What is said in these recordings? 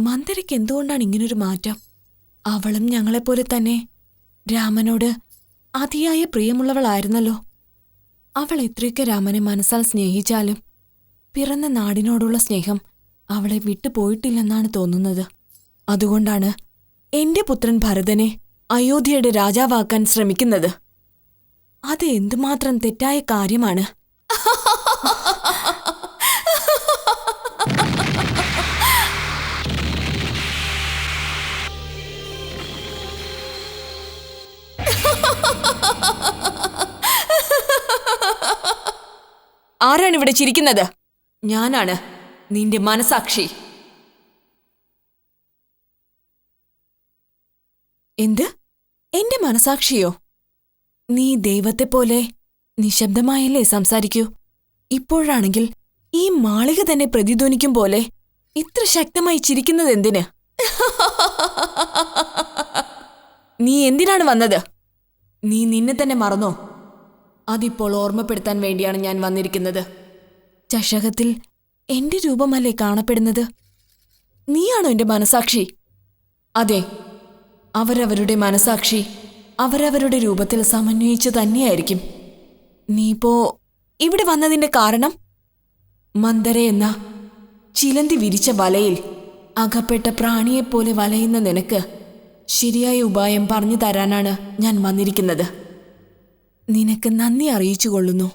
മന്ദരയ്ക്ക് എന്തുകൊണ്ടാണ് ഇങ്ങനൊരു മാറ്റം? അവളും ഞങ്ങളെപ്പോലെ തന്നെ രാമനോട് അതിയായ പ്രിയമുള്ളവളായിരുന്നല്ലോ. അവൾ എത്രയൊക്കെ രാമനെ മനസ്സാൽ സ്നേഹിച്ചാലും പിറന്ന നാടിനോടുള്ള സ്നേഹം അവളെ വിട്ടുപോയിട്ടില്ലെന്നാണ് തോന്നുന്നത്. അതുകൊണ്ടാണ് എന്റെ പുത്രൻ ഭരതനെ അയോധ്യയുടെ രാജാവാക്കാൻ ശ്രമിക്കുന്നത്. അത് എന്തുമാത്രം തെറ്റായ കാര്യമാണ്. ആരാണിവിടെ ചിരിക്കുന്നത്? ഞാനാണ്, നിന്റെ മനസാക്ഷി. എന്ത്? എന്റെ മനസാക്ഷിയോ? നീ ദൈവത്തെപ്പോലെ നിശബ്ദമായല്ലേ സംസാരിക്കൂ? ഇപ്പോഴാണെങ്കിൽ ഈ മാളിക തന്നെ പ്രതിധ്വനിക്കും പോലെ ഇത്ര ശക്തമായി ചിരിക്കുന്നതെന്തിന്? നീ എന്തിനാണ് വന്നത്? നീ നിന്നെ തന്നെ മറന്നോ? അതിപ്പോൾ ഓർമ്മപ്പെടുത്താൻ വേണ്ടിയാണ് ഞാൻ വന്നിരിക്കുന്നത്. ചഷകത്തിൽ എന്റെ രൂപമല്ലേ കാണപ്പെടുന്നത്? നീയാണോ എന്റെ മനസാക്ഷി? അതെ, അവരവരുടെ മനസാക്ഷി അവരവരുടെ രൂപത്തിൽ സമന്വയിച്ചു തന്നെയായിരിക്കും. നീപ്പോ ഇവിടെ വന്നതിന്റെ കാരണം? മന്ദര എന്ന ചിലന്തി വിരിച്ച വലയിൽ അകപ്പെട്ട പ്രാണിയെപ്പോലെ വലയുന്ന നിനക്ക് ശരിയായ ഉപായം പറഞ്ഞു തരാനാണ് ഞാൻ വന്നിരിക്കുന്നത്. നിനക്ക് നന്ദി അറിയിച്ചുകൊള്ളുന്നു.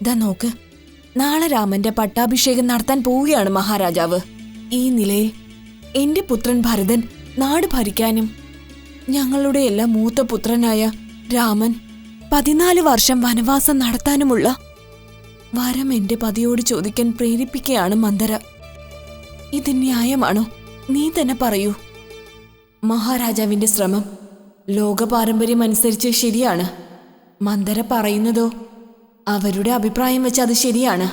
ദാ നോക്ക്, നാളെ രാമന്റെ പട്ടാഭിഷേകം നടത്താൻ പോവുകയാണ് മഹാരാജാവ്. ഈ നിലയിൽ എന്റെ പുത്രൻ ഭരതൻ നാട് ഭരിക്കാനും ഞങ്ങളുടെ എല്ലാം മൂത്ത പുത്രനായ രാമൻ 14 വർഷം വനവാസം നടത്താനുമുള്ള വരം എന്റെ പതിയോട് ചോദിക്കാൻ പ്രേരിപ്പിക്കുകയാണ് മന്ദര. ഇത് ന്യായമാണോ? നീ തന്നെ പറയൂ. മഹാരാജാവിന്റെ ശ്രമം ലോകപാരമ്പര്യം അനുസരിച്ച് ശരിയാണ്. മന്ദര പറയുന്നതോ അവരുടെ അഭിപ്രായം വെച്ച് അത് ശരിയാണ്.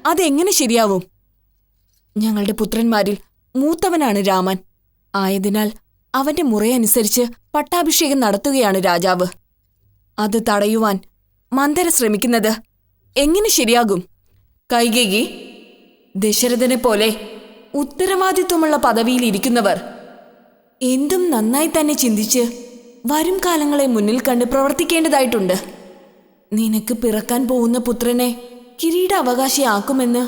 അതെങ്ങനെ ശരിയാവും? ഞങ്ങളുടെ പുത്രന്മാരിൽ മൂത്തവനാണ് രാമൻ. ആയതിനാൽ അവന്റെ മുറയനുസരിച്ച് പട്ടാഭിഷേകം നടത്തുകയാണ് രാജാവ്. അത് തടയുവാൻ മന്ദര ശ്രമിക്കുന്നത് എങ്ങനെ ശരിയാകും? കൈകേയി, ദശരഥനെ പോലെ ഉത്തരവാദിത്വമുള്ള പദവിയിലിരിക്കുന്നവർ എന്തും നന്നായി തന്നെ ചിന്തിച്ച് വരും കാലങ്ങളെ മുന്നിൽ കണ്ട് പ്രവർത്തിക്കേണ്ടതായിട്ടുണ്ട്. നിനക്ക് പിറക്കാൻ പോകുന്ന പുത്രനെ കിരീടാവകാശിയാക്കുമെന്ന്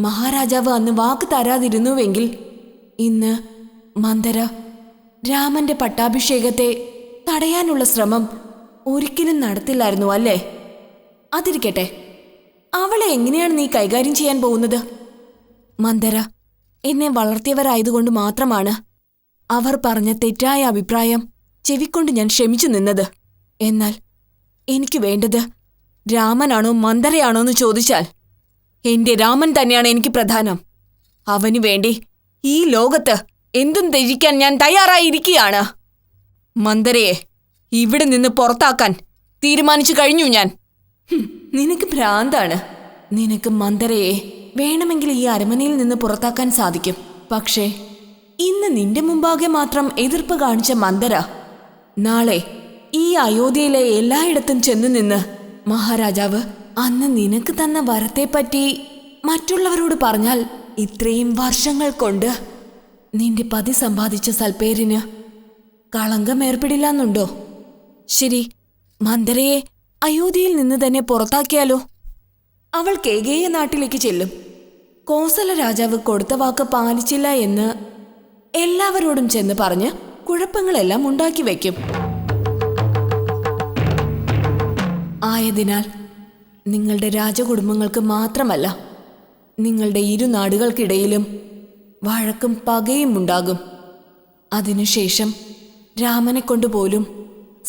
മഹാരാജാവ് അന്ന് വാക്ക് തരാതിരുന്നുവെങ്കിൽ ഇന്ന് മന്ദര രാമന്റെ പട്ടാഭിഷേകത്തെ തടയാനുള്ള ശ്രമം ഒരിക്കലും നടത്തില്ലായിരുന്നു, അല്ലേ? അതിരിക്കട്ടെ, അവളെ എങ്ങനെയാണ് നീ കൈകാര്യം ചെയ്യാൻ പോകുന്നത്? മന്ദര എന്നെ വളർത്തിയവരായതുകൊണ്ട് മാത്രമാണ് അവർ പറഞ്ഞ തെറ്റായ അഭിപ്രായം ചെവിക്കൊണ്ട് ഞാൻ ക്ഷമിച്ചു നിന്നത്. എന്നാൽ എനിക്ക് വേണ്ടത് രാമനാണോ മന്ദരയാണോ എന്ന് ചോദിച്ചാൽ എന്റെ രാമൻ തന്നെയാണ് എനിക്ക് പ്രധാനം. അവനു വേണ്ടി ഈ ലോകത്ത് എന്തും ത്യജിക്കാൻ ഞാൻ തയ്യാറായിരിക്കുകയാണ്. മന്ദരയെ ഇവിടെ നിന്ന് പുറത്താക്കാൻ തീരുമാനിച്ചു കഴിഞ്ഞു ഞാൻ. നിനക്ക് ഭ്രാന്താണ്. നിനക്ക് മന്ദരയെ വേണമെങ്കിൽ ഈ അരമനയിൽ നിന്ന് പുറത്താക്കാൻ സാധിക്കും. പക്ഷേ ഇന്ന് നിന്റെ മുമ്പാകെ മാത്രം എതിർപ്പ് കാണിച്ച മന്ദര നാളെ ഈ അയോധ്യയിലെ എല്ലായിടത്തും ചെന്നു നിന്ന് മഹാരാജാവ് അന്ന് നിനക്ക് തന്ന വരത്തെപ്പറ്റി മറ്റുള്ളവരോട് പറഞ്ഞാൽ ഇത്രയും വർഷങ്ങൾ കൊണ്ട് നിന്റെ പതി സമ്പാദിച്ച സൽപ്പേരിന് കളങ്കം ഏർപ്പെടില്ലെന്നുണ്ടോ? ശരി, മന്ദരയെ അയോധ്യയിൽ നിന്ന് തന്നെ പുറത്താക്കിയാലോ? അവൾ കേകേയ നാട്ടിലേക്ക് ചെല്ലും. കോസല രാജാവ് കൊടുത്ത വാക്ക് പാലിച്ചില്ല എന്ന് എല്ലാവരോടും ചെന്ന് പറഞ്ഞ് കുഴപ്പങ്ങളെല്ലാം ഉണ്ടാക്കി വയ്ക്കും. ആയതിനാൽ നിങ്ങളുടെ രാജകുടുംബങ്ങൾക്ക് മാത്രമല്ല, നിങ്ങളുടെ ഇരു നാടുകൾക്കിടയിലും വഴക്കും പകയും ഉണ്ടാകും. അതിനുശേഷം രാമനെ കൊണ്ടുപോലും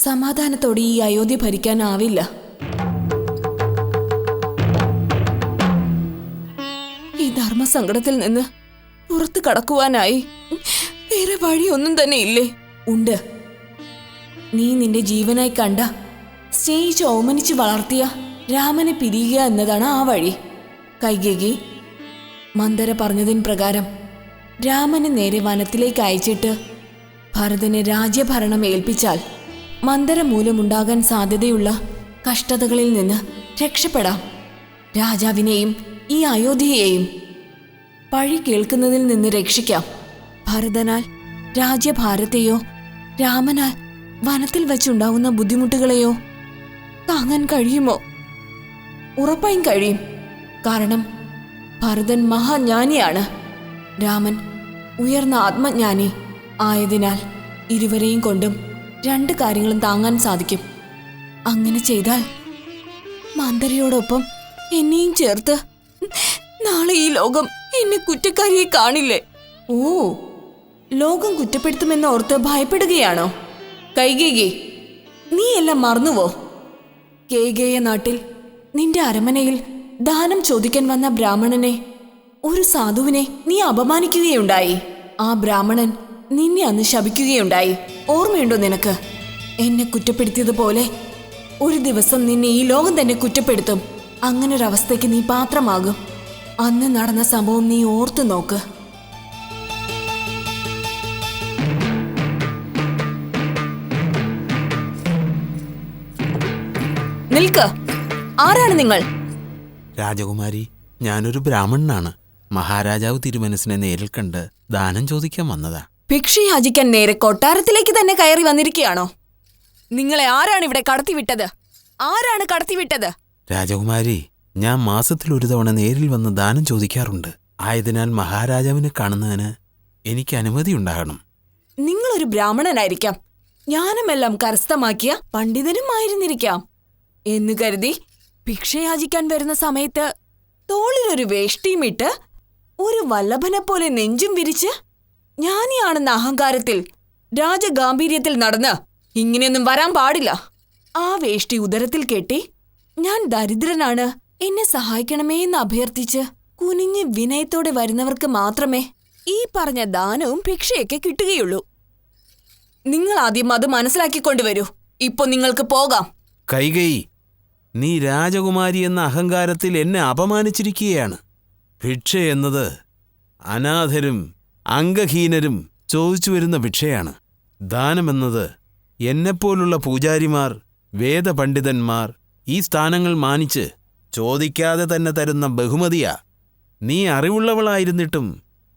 സമാധാനത്തോടെ ഈ അയോധ്യ ഭരിക്കാനാവില്ല. ഈ ധർമ്മസങ്കടത്തിൽ നിന്ന് പുറത്തു കടക്കുവാനായി വേറെ വഴിയൊന്നും തന്നെ ഇല്ലേ? ഉണ്ട്. നീ നിന്റെ ജീവനായി കണ്ട, സ്നേഹിച്ച് ഓമനിച്ച് വളർത്തിയ രാമനെ പിരിയുക എന്നതാണ് ആ വഴി. കൈകേയി, മന്ദര പറഞ്ഞതിന് പ്രകാരം രാമനെ നേരെ വനത്തിലേക്ക് അയച്ചിട്ട് ഭരതനെ രാജ്യഭരണം ഏൽപ്പിച്ചാൽ മന്ദര മൂലമുണ്ടാകാൻ സാധ്യതയുള്ള കഷ്ടതകളിൽ നിന്ന് രക്ഷപ്പെടാം. രാജാവിനെയും ഈ അയോധ്യയെയും പഴി കേൾക്കുന്നതിൽ നിന്ന് രക്ഷിക്കാം. ഭരതനാൽ രാജ്യഭാരത്തെയോ രാമനാൽ വനത്തിൽ വച്ചുണ്ടാവുന്ന ബുദ്ധിമുട്ടുകളെയോ താങ്ങാൻ കഴിയുമോ? ഉറപ്പായും കഴിയും. കാരണം ഭരതൻ മഹാജ്ഞാനിയാണ്, രാമൻ ഉയർന്ന ആത്മജ്ഞാനി ആയതിനാൽ ഇരുവരെയും കൊണ്ടും രണ്ട് കാര്യങ്ങളും താങ്ങാൻ സാധിക്കും. അങ്ങനെ ചെയ്താൽ മന്ദരയോടൊപ്പം എന്നെയും ചേർത്ത് നാളെ ഈ ലോകം എന്നെ കുറ്റക്കാരിയെ കാണില്ലേ? ഓ, ലോകം കുറ്റപ്പെടുത്തുമെന്ന് ഓർത്ത് ഭയപ്പെടുകയാണോ? കൈകേയി, നീ എല്ലാം മറന്നുവോ? കേകേയ നാട്ടിൽ നിന്റെ അരമനയിൽ ദാനം ചോദിക്കാൻ വന്ന ബ്രാഹ്മണനെ, ഒരു സാധുവിനെ നീ അപമാനിക്കുകയുണ്ടായി. ആ ബ്രാഹ്മണൻ നിന്നെ അന്ന് ശപിക്കുകയുണ്ടായി. ഓർമ്മയുണ്ടോ നിനക്ക്? എന്നെ കുറ്റപ്പെടുത്തിയതുപോലെ ഒരു ദിവസം നിന്നെ ഈ ലോകം തന്നെ കുറ്റപ്പെടുത്തും. അങ്ങനൊരവസ്ഥയ്ക്ക് നീ പാത്രമാകും. അന്ന് നടന്ന സംഭവം നീ ഓർത്തു നോക്ക്. നിൽക്ക്. ആരാണ് നിങ്ങൾ? രാജകുമാരി, ഞാനൊരു ബ്രാഹ്മണനാണ്. മഹാരാജാവ് തിരുമനസിനെ നേരിൽ കണ്ട് ദാനം ചോദിക്കാൻ വന്നതാ. ഭിക്ഷ യാചിക്കാൻ നേരെ കൊട്ടാരത്തിലേക്ക് തന്നെ കയറി വന്നിരിക്കുകയാണോ? നിങ്ങളെ ആരാണ് ഇവിടെ കടത്തിവിട്ടത്? ആരാണ് കടത്തിവിട്ടത്? രാജകുമാരി, ഞാൻ മാസത്തിൽ ഒരു തവണ നേരിൽ വന്ന് ദാനം ചോദിക്കാറുണ്ട്. ആയതിനാൽ മഹാരാജാവിനെ കാണുന്നതിന് എനിക്ക് അനുമതി ഉണ്ടാകണം. നിങ്ങളൊരു ബ്രാഹ്മണനായിരിക്കാം, ജ്ഞാനമെല്ലാം കരസ്ഥമാക്കിയ പണ്ഡിതനുമായിരുന്നിരിക്കാം എന്ന് കരുതി ഭിക്ഷയാചിക്കാൻ വരുന്ന സമയത്ത് തോളിലൊരു വേഷ്ടിയുമിട്ട് ഒരു വല്ലഭനെ പോലെ നെഞ്ചും വിരിച്ച് ജ്ഞാനിയാണെന്ന അഹങ്കാരത്തിൽ രാജഗാംഭീര്യത്തിൽ നടന്ന് ഇങ്ങനെയൊന്നും വരാൻ പാടില്ല. ആ വേഷ്ടി ഉദരത്തിൽ കെട്ടി ഞാൻ ദരിദ്രനാണ്, എന്നെ സഹായിക്കണമേ എന്ന് അഭ്യർത്ഥിച്ച് കുനിഞ്ഞ് വിനയത്തോടെ വരുന്നവർക്ക് മാത്രമേ ഈ പറഞ്ഞ ദാനവും ഭിക്ഷയൊക്കെ കിട്ടുകയുള്ളൂ. നിങ്ങൾ ആദ്യം അത് മനസ്സിലാക്കിക്കൊണ്ടുവരൂ. ഇപ്പൊ നിങ്ങൾക്ക് പോകാം. കൈകേയി, നീ രാജകുമാരി എന്ന അഹങ്കാരത്തിൽ എന്നെ അപമാനിച്ചിരിക്കുകയാണ്. ഭിക്ഷ എന്നത് അനാഥരും അംഗഹീനരും ചോദിച്ചു വരുന്ന ഭിക്ഷയാണ്. ദാനമെന്നത് എന്നെപ്പോലുള്ള പൂജാരിമാർ, വേദപണ്ഡിതന്മാർ ഈ സ്ഥാനങ്ങൾ മാനിച്ച് ചോദിക്കാതെ തന്നെ തരുന്ന ബഹുമതിയാ. നീ അറിവുള്ളവളായിരുന്നിട്ടും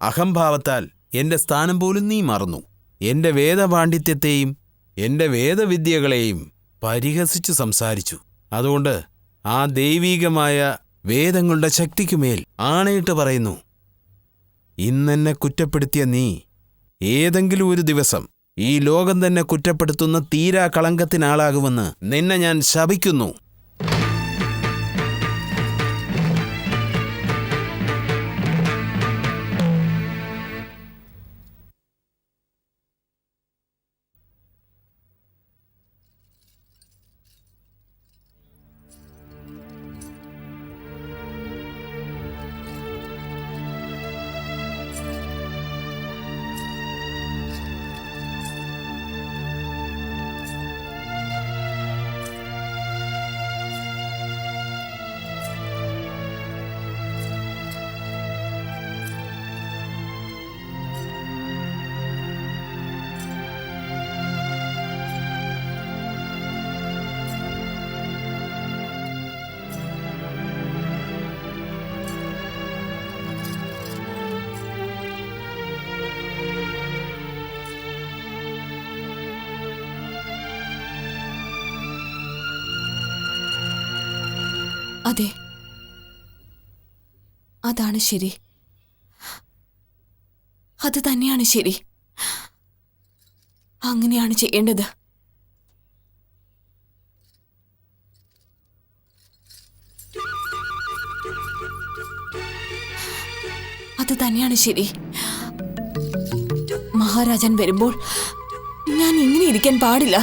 അഹംഭാവത്താൽ എന്റെ സ്ഥാനം പോലും നീ മറന്നു. എന്റെ വേദപാണ്ഡിത്യത്തെയും എന്റെ വേദവിദ്യകളെയും പരിഹസിച്ചു സംസാരിച്ചു. അതുകൊണ്ട് ആ ദൈവീകമായ വേദങ്ങളുടെ ശക്തിക്കുമേൽ ആണയിട്ട് പറയുന്നു, ഇന്നെന്നെ കുറ്റപ്പെടുത്തിയ നീ ഏതെങ്കിലും ഒരു ദിവസം ഈ ലോകം തന്നെ കുറ്റപ്പെടുത്തുന്ന തീരാ കളങ്കത്തിനാളാകുമെന്ന് നിന്നെ ഞാൻ ശപിക്കുന്നു. അതെ, അതാണ് ശരി. അത് തന്നെയാണ് ശരി. അങ്ങനെയാണ് ചെയ്യേണ്ടത്. അത് തന്നെയാണ് ശരി. മഹാരാജൻ വരുമ്പോൾ ഞാൻ ഇങ്ങനെ ഇരിക്കാൻ പാടില്ല.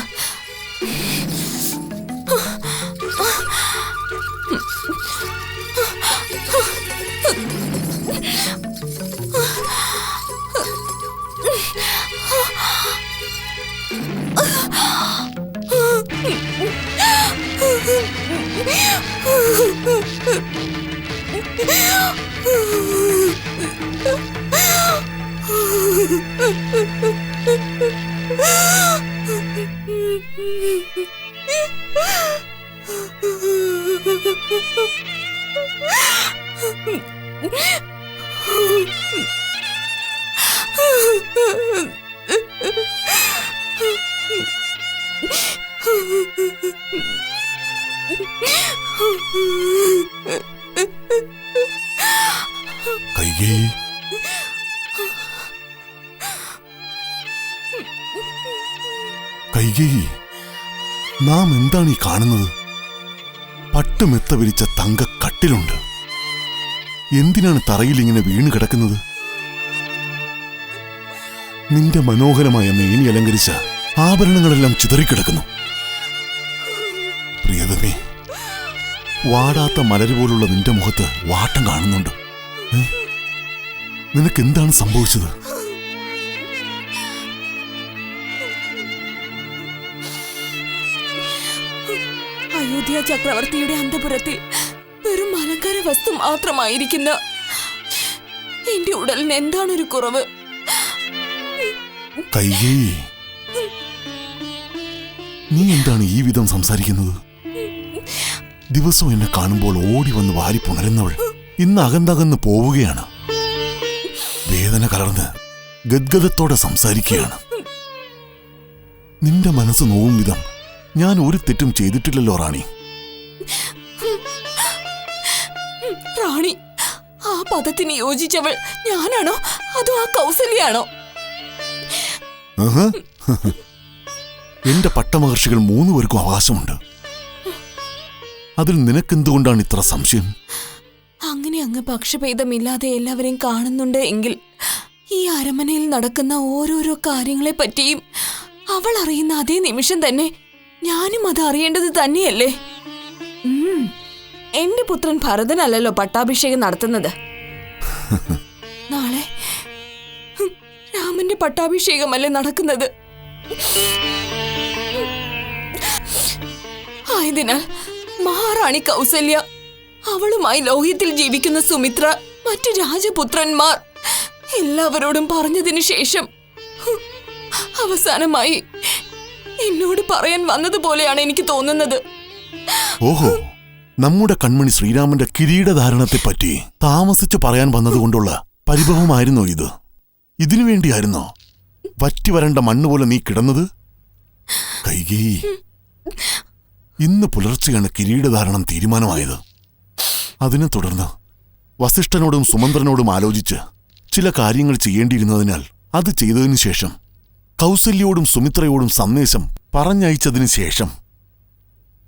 കൈകേയി, കൈകേയി, നാം എന്താണ് ഈ കാണുന്നത്? പട്ടുമെത്ത വിരിച്ച തങ്ക കട്ടിലുണ്ട്. എന്തിനാണ് തറയിൽ ഇങ്ങനെ വീണ് കിടക്കുന്നത്? നിന്റെ മനോഹരമായ മേനി അലങ്കരിച്ച ആഭരണങ്ങളെല്ലാം ചിതറിക്കിടക്കുന്നു. പ്രിയതമേ, വാടാത്ത മലര് പോലുള്ള നിന്റെ മുഖത്ത് വാട്ടം കാണുന്നുണ്ട്. നിനക്കെന്താണ് സംഭവിച്ചത്? അയോധ്യ ചക്രവർത്തിയുടെ അന്തപുരത്തിൽ വെറും അലങ്കാര വസ്തു മാത്രമായിരിക്കുന്ന എന്റെ ഉടലിന് എന്താണൊരു കുറവ്? കൈകേയി, നീ എന്താണ് ഈ വിധം സംസാരിക്കുന്നത്? ദിവസവും എന്നെ കാണുമ്പോൾ ഓടി വന്ന് വാരി പുണരുന്നവൾ ഇന്ന് അകന്നകന്ന് പോവുകയാണ്. വേദന കലർന്ന് ഗദ്ഗദത്തോടെ സംസാരിക്കുകയാണ്. നിന്റെ മനസ്സ് നോവും വിധം ഞാൻ ഒരു തെറ്റും ചെയ്തിട്ടില്ലല്ലോ റാണി. റാണി, ആ പദത്തിന് യോജിച്ചവൾ ഞാനാണോ അതോ ആ കൗസല്യാണോ? എന്റെ പട്ടമഹർഷികൾ 3 പേർക്കും അവകാശമുണ്ട്. അതിൽ നിനക്കെന്തുകൊണ്ടാണ് ഇത്ര സംശയം? അങ്ങനെ അങ്ങ് പക്ഷഭേദമില്ലാതെ എല്ലാവരെയും കാണുന്നുണ്ട് എങ്കിൽ ഈ അരമനയിൽ നടക്കുന്ന ഓരോരോ കാര്യങ്ങളെ പറ്റിയും അവൾ അറിയുന്ന അതേ നിമിഷം തന്നെ ഞാനും അത് അറിയേണ്ടത് തന്നെയല്ലേ? എന്റെ പുത്രൻ ഭരതനല്ലല്ലോ പട്ടാഭിഷേകം നടത്തുന്നത്. നാളെ രാമന്റെ പട്ടാഭിഷേകമല്ലേ നടക്കുന്നത്? ആയതിനാൽ മഹാറാണി കൗസല്യ, അവളുമായി ലോഹ്യത്തിൽ ജീവിക്കുന്ന സുമിത്ര, മറ്റു രാജപുത്രന്മാർ എല്ലാവരോടും പറഞ്ഞതിന് ശേഷം അവസാനമായി എന്നോട് പറയാൻ വന്നതുപോലെയാണ് എനിക്ക് തോന്നുന്നത്. ഓഹോ, നമ്മുടെ കൺമണി ശ്രീരാമന്റെ കിരീടധാരണത്തെപ്പറ്റി താമസിച്ച് പറയാൻ വന്നതുകൊണ്ടുള്ള പരിഭവമായിരുന്നോ ഇത്? ഇതിനു വേണ്ടിയായിരുന്നോ വറ്റി വരണ്ട മണ്ണുപോലെ നീ കിടന്നത്? കൈകേയി, ഇന്ന് പുലർച്ചെയാണ് കിരീടധാരണം തീരുമാനമായത്. അതിനെ തുടർന്ന് വസിഷ്ഠനോടും സുമന്ത്രനോടും ആലോചിച്ച് ചില കാര്യങ്ങൾ ചെയ്യേണ്ടിയിരുന്നതിനാൽ അത് ചെയ്തതിനു ശേഷം കൗസല്യോടും സുമിത്രയോടും സന്ദേശം പറഞ്ഞയച്ചതിനു ശേഷം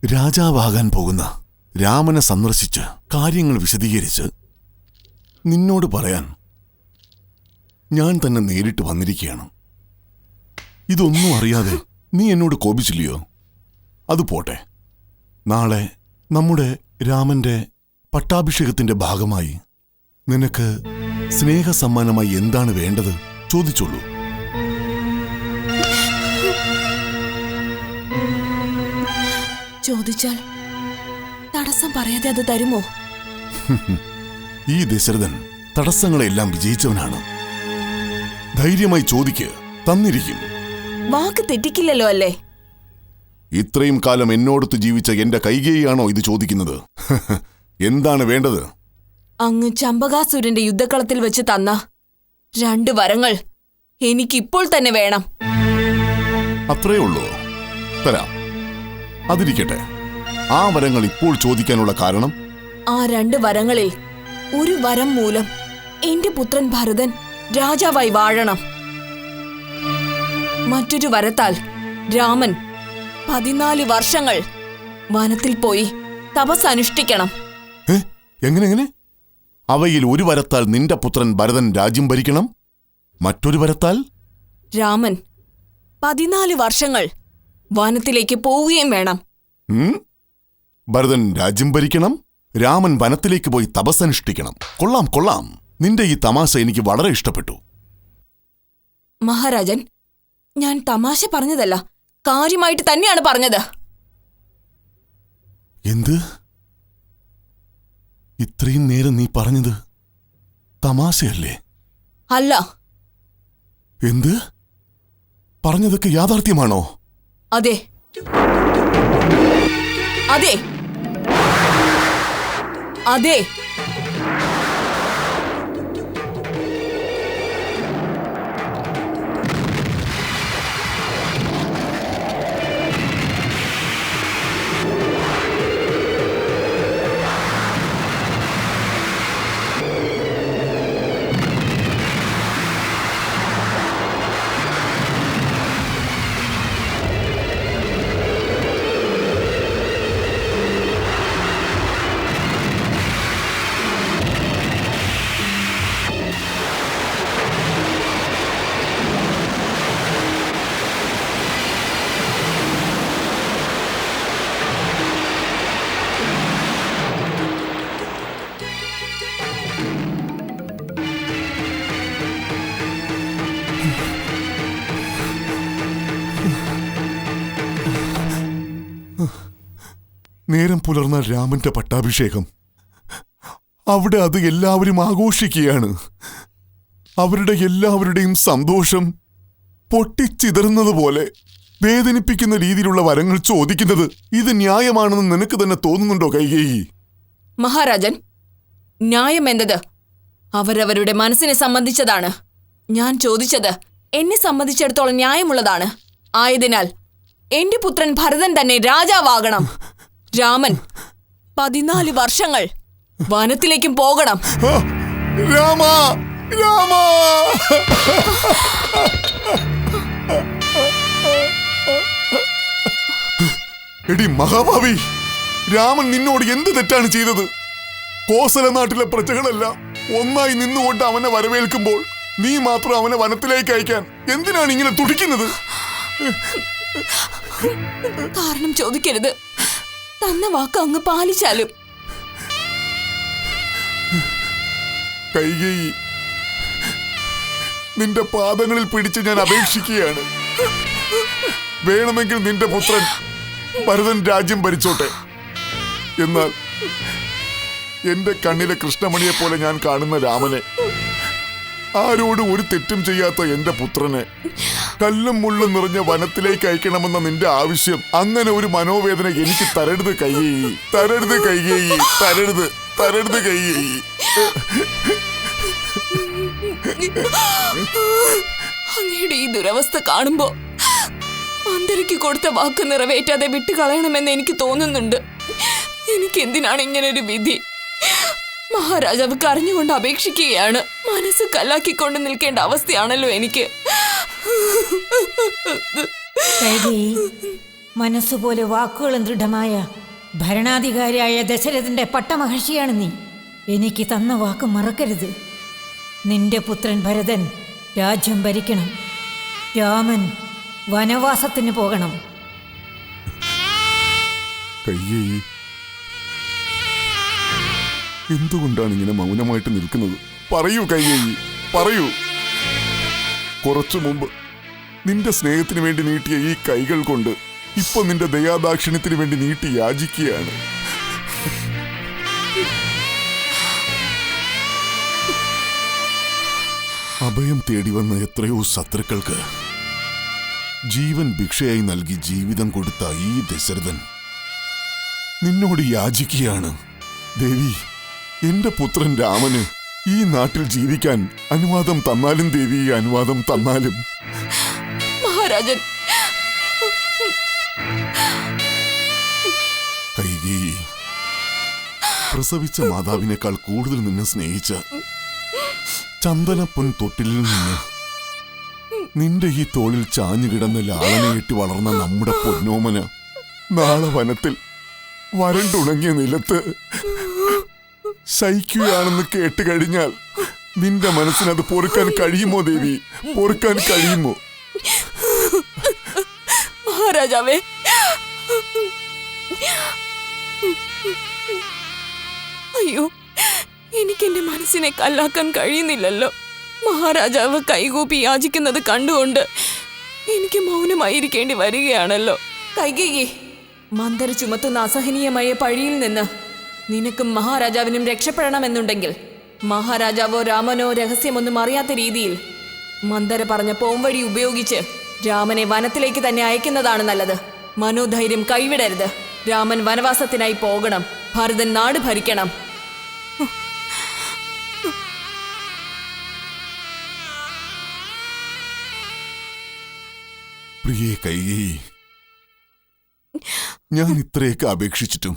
രാജാവാകാൻ പോകുന്ന രാമനെ സന്ദർശിച്ച് കാര്യങ്ങൾ വിശദീകരിച്ച് നിന്നോട് പറയാൻ ഞാൻ തന്നെ നേരിട്ട് വന്നിരിക്കുകയാണ്. ഇതൊന്നും അറിയാതെ നീ എന്നോട് കോപിച്ചില്ലയോ? അത് പോട്ടെ, നാളെ നമ്മുടെ രാമന്റെ പട്ടാഭിഷേകത്തിന്റെ ഭാഗമായി നിനക്ക് സ്നേഹസമ്മാനമായി എന്താണ് വേണ്ടത്? ചോദിച്ചോളൂ. ചോദിച്ചാൽ തടസ്സം പറയാതെ അത് തരുമോ? ഈ ദശരഥൻ തടസ്സങ്ങളെല്ലാം വിജയിച്ചവനാണ്. ധൈര്യമായി ചോദിക്ക്, തന്നിരിക്കും. വാക്ക് തെറ്റിക്കില്ലല്ലോ അല്ലേ? ഇത്രയും കാലം എന്നോടൊത്ത് ജീവിച്ച എന്റെ കൈകേയിയാണോ ഇത് ചോദിക്കുന്നത്? എന്താണ് വേണ്ടത്? അങ്ങ് ചമ്പകാസുരന്റെ യുദ്ധക്കളത്തിൽ വെച്ച് തന്ന 2 വരങ്ങൾ എനിക്കിപ്പോൾ തന്നെ വേണം. അത്രേ ഉള്ളൂ? തരാം. അതിരിക്കട്ടെ, ആ വരങ്ങൾ ഇപ്പോൾ ചോദിക്കാനുള്ള കാരണം? ആ 2 വരങ്ങളിൽ ഒരു വരം മൂലം എന്റെ പുത്രൻ ഭരതൻ രാജാവായി വാഴണം. മറ്റൊരു വരത്താൽ രാമൻ 14 വർഷങ്ങൾ വനത്തിൽ പോയി തപസ് അനുഷ്ഠിക്കണം. എങ്ങനെ? അവയിൽ ഒരു വരത്താൽ നിന്റെ പുത്രൻ ഭരതൻ രാജ്യം ഭരിക്കണം, മറ്റൊരു വരത്താൽ രാമൻ 14 വർഷങ്ങൾ വനത്തിലേക്ക് പോവുകയും വേണം. ഭരതൻ രാജ്യം ഭരിക്കണം, രാമൻ വനത്തിലേക്ക് പോയി തപസ്സനുഷ്ഠിക്കണം. കൊള്ളാം. നിന്റെ ഈ തമാശ എനിക്ക് വളരെ ഇഷ്ടപ്പെട്ടു. മഹാരാജൻ, ഞാൻ തമാശ പറഞ്ഞതല്ല, കാര്യമായിട്ട് തന്നെയാണ് പറഞ്ഞത്. എന്ത്? ഇത്രയും നേരം നീ പറഞ്ഞത് തമാശയല്ലേ? അല്ല. എന്ത്? പറഞ്ഞതൊക്കെ യാഥാർത്ഥ്യമാണോ? അതെ. അതെ. അതെ. നേരം പുലർന്നാൽ രാമന്റെ പട്ടാഭിഷേകം. അവിടെ അത് എല്ലാവരും ആഘോഷിക്കുകയാണ്. അവരുടെ എല്ലാവരുടെയും സന്തോഷം പൊട്ടിച്ചിതറുന്നത് പോലെ വേദനിപ്പിക്കുന്ന രീതിയിലുള്ള വരങ്ങൾ ചോദിക്കുന്നത് ഇത് ന്യായമാണെന്ന് നിനക്ക് തന്നെ തോന്നുന്നുണ്ടോ കൈകേയി? മഹാരാജൻ, ന്യായം എന്നത് അവരവരുടെ മനസ്സിനെ സംബന്ധിച്ചതാണ്. ഞാൻ ചോദിച്ചത് എന്നെ സംബന്ധിച്ചിടത്തോളം ന്യായമുള്ളതാണ്. ആയതിനാൽ എന്റെ പുത്രൻ ഭരതൻ തന്നെ രാജാവാകണം. രാമൻ 14 വർഷങ്ങൾ വനത്തിലേക്കും പോകണം. രാമ രാമ എടി മഹാഭാവി, രാമൻ നിന്നോട് എന്ത് തെറ്റാണ് ചെയ്തത്? കോസല നാട്ടിലെ പ്രജകളെല്ലാം ഒന്നായി നിന്നുകൊണ്ട് അവനെ വരവേൽക്കുമ്പോൾ നീ മാത്രം അവനെ വനത്തിലേക്ക് അയക്കാൻ എന്തിനാണ് ഇങ്ങനെ തുടിക്കുന്നത്? കാരണം ചോദിക്കരുത്. തന്ന വാക്ക് അങ്ങ് പാലിച്ചാലും. കൈകേയി, നിന്റെ പാദങ്ങളിൽ പിടിച്ച് ഞാൻ അപേക്ഷിക്കുകയാണ്. വേണമെങ്കിൽ നിന്റെ പുത്രൻ ഭരതൻ രാജ്യം ഭരിച്ചോട്ടെ. എന്നാൽ എന്റെ കണ്ണിലെ കൃഷ്ണമണിയെ പോലെ ഞാൻ കാണുന്ന രാമനെ, ആരോടും ഒരു തെറ്റും ചെയ്യാത്ത എന്റെ പുത്രനെ കല്ലും മുള്ളും നിറഞ്ഞ വനത്തിലേക്ക് അയക്കണമെന്ന നിന്റെ ആവശ്യം, അങ്ങനെ ഒരു മനോവേദന എനിക്ക് തരരുത് കൈകേയി. തരരുത് കൈകേയി, തരരുത്, തരരുത് കൈകേയി. അങ്ങയുടെ ഈ ദുരവസ്ഥ കാണുമ്പോ മന്ദരയ്ക്ക് കൊടുത്ത വാക്ക് നിറവേറ്റാതെ വിട്ടുകളയണമെന്ന് എനിക്ക് തോന്നുന്നുണ്ട്. എനിക്ക് എന്തിനാണ് ഇങ്ങനെ ഒരു വിധി? മഹാരാജാവ് കരഞ്ഞുകൊണ്ട് അപേക്ഷിക്കുകയാണ്. മനസ്സ് കല്ലാക്കിക്കൊണ്ട് നിൽക്കേണ്ട അവസ്ഥയാണല്ലോ എനിക്ക്. മനസ്സുപോലെ വാക്കുകളും ദൃഢമായ ഭരണാധികാരിയായ ദശരഥന്റെ പട്ടമഹർഷിയാണ് നീ. എനിക്ക് തന്ന വാക്ക് മറക്കരുത്. നിന്റെ പുത്രൻ ഭരതൻ രാജ്യം ഭരിക്കണം. രാമൻ വനവാസത്തിന് പോകണം. കൈകേയി, എന്തുകൊണ്ടാണ് ഇങ്ങനെ മൗനമായിട്ട് നിൽക്കുന്നത്? പറയൂ കൈകേയി, പറയൂ. കുറച്ചു മുമ്പ് നിന്റെ സ്നേഹത്തിന് വേണ്ടി നീട്ടിയ ഈ കൈകൾ കൊണ്ട് ഇപ്പൊ നിന്റെ ദയാദാക്ഷിണ്യത്തിന് വേണ്ടി നീട്ടി യാചിക്കുകയാണ്. അഭയം തേടി വന്ന എത്രയോ ശത്രുക്കൾക്ക് ജീവൻ ഭിക്ഷയായി നൽകി ജീവിതം കൊടുത്ത ഈ ദശരഥൻ നിന്നോട് യാചിക്കുകയാണ്. ദേവി, എന്റെ പുത്രൻ രാമന് ഈ നാട്ടിൽ ജീവിക്കാൻ അനുവാദം തന്നാലും ദേവി, അനുവാദം തന്നാലും. മഹാരാജൻ, കൈകേയി, പ്രസവിച്ച മാതാവിനേക്കാൾ കൂടുതൽ നിന്നെ സ്നേഹിച്ച ചന്ദനപ്പൊൻ തൊട്ടിലിൽ നിന്ന് നിന്റെ ഈ തോളിൽ ചാഞ്ഞു കിടന്ന് ലാളനയേറ്റി വളർന്ന നമ്മുടെ പൊന്നോമന നാളെ വനത്തിൽ വരണ്ടുണങ്ങിയ നിലത്ത് ശയിക്കുകയാണെന്ന് കേട്ട് കഴിഞ്ഞാൽ നിന്റെ മനസ്സിനത് പൊറുക്കാൻ കഴിയുമോ ദേവി? പൊറുക്കാൻ കഴിയുമോ? മഹാരാജാവേ, അയ്യോ, എനിക്കെന്റെ മനസ്സിനെ കല്ലാക്കാൻ കഴിയുന്നില്ലല്ലോ. മഹാരാജാവ് കൈകൂപ്പി യാചിക്കുന്നത് കണ്ടുകൊണ്ട് എനിക്ക് മൗനമായിരിക്കേണ്ടി വരികയാണല്ലോ. കൈകേയി, മന്ദര ചുമത്തുന്ന അസഹനീയമായ പഴിയിൽ നിന്ന് നിനക്കും മഹാരാജാവിനും രക്ഷപ്പെടണമെന്നുണ്ടെങ്കിൽ മഹാരാജാവോ രാമനോ രഹസ്യമൊന്നും അറിയാത്ത രീതിയിൽ മന്ദര പറഞ്ഞ പോംവഴി ഉപയോഗിച്ച് രാമനെ വനത്തിലേക്ക് തന്നെ അയക്കുന്നതാണ് നല്ലത്. മനോധൈര്യം കൈവിടരുത്. രാമൻ വനവാസത്തിനായി പോകണം. ഭരതൻ നാട് ഭരിക്കണം. പ്രിയേ കൈകേയി, ഞാൻ ഇത്രയൊക്കെ അപേക്ഷിച്ചിട്ടും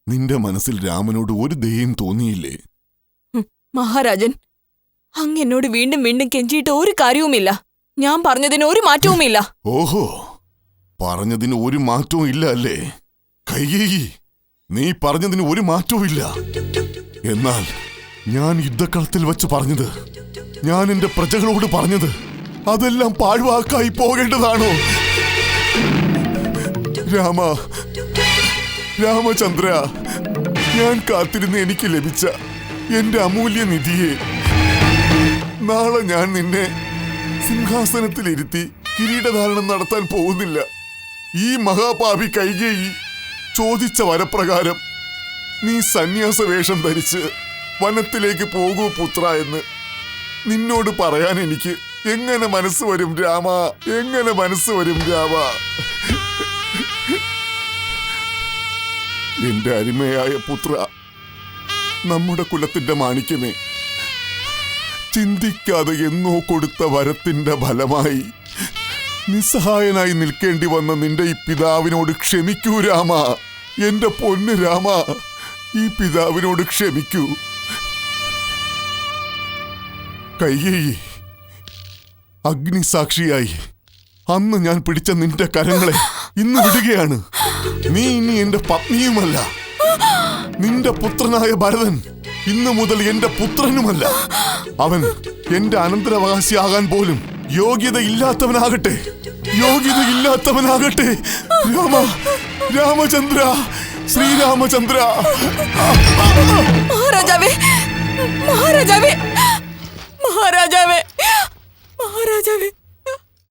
നിന്റെ മനസ്സിൽ രാമനോട് ഒരു ദയയും തോന്നിയില്ലേ? മഹാരാജൻ, അങ്ങ് എന്നോട് വീണ്ടും വീണ്ടും കെഞ്ചിയിട്ട് ഒരു കാര്യവുമില്ല. ഞാൻ പറഞ്ഞതിന് ഒരു മാറ്റവുമില്ല. ഓഹോ, പറഞ്ഞതിന് ഒരു മാറ്റവും ഇല്ല അല്ലേ? കൈകേയി, നീ പറഞ്ഞതിന് ഒരു മാറ്റവും ഇല്ല. എന്നാൽ ഞാൻ യുദ്ധക്കളത്തിൽ വെച്ച് പറഞ്ഞത്, ഞാൻ എന്റെ പ്രജകളോട് പറഞ്ഞത്, അതെല്ലാം പാഴ്വാക്കായി പോകേണ്ടതാണോ? രാമ, രാമചന്ദ്ര, ഞാൻ കാത്തിരുന്ന് എനിക്ക് ലഭിച്ച എന്റെ അമൂല്യ നിധിയെ, നാളെ ഞാൻ നിന്നെ സിംഹാസനത്തിലിരുത്തി കിരീടധാരണം നടത്താൻ പോകുന്നില്ല. ഈ മഹാപാപി കൈകേയി ചോദിച്ച വരപ്രകാരം നീ സന്യാസ വേഷം ധരിച്ച് വനത്തിലേക്ക് പോകൂ പുത്ര എന്ന് നിന്നോട് പറയാൻ എനിക്ക് എങ്ങനെ മനസ്സ് വരും രാമ? എങ്ങനെ മനസ്സ് വരും രാമ? എന്റെ അരുമയായ പുത്ര, നമ്മുടെ കുലത്തിന്റെ മാണിക്യമേ, ചിന്തിക്കാതെ എന്നോ കൊടുത്ത വരത്തിന്റെ ഫലമായി നിസ്സഹായനായി നിൽക്കേണ്ടി വന്ന നിന്റെ ഈ പിതാവിനോട് ക്ഷമിക്കൂ രാമ. എന്റെ പൊന്ന് രാമ, ഈ പിതാവിനോട് ക്ഷമിക്കൂ. കൈകേയി, അഗ്നിസാക്ഷിയായി അന്ന് ഞാൻ പിടിച്ച നിന്റെ കരങ്ങളെ ഇന്ന് വിടുകയാണ്. നീ ഇനി എന്റെ പത്നിയുമല്ല. നിന്റെ പുത്രനായ ഭരതൻ ഇന്നു മുതൽ എന്റെ പുത്രനുമല്ല. അവൻ എന്റെ അനന്തരാവകാശിയാകാൻ പോലും യോഗ്യതയില്ലാത്തവനാകട്ടെ. യോഗ്യതയില്ലാത്തവനാകട്ടെ. രാമ, രാമചന്ദ്ര, ശ്രീരാമചന്ദ്ര. മഹാരാജാവേ, മഹാരാജാവേ, മഹാരാജാവേ,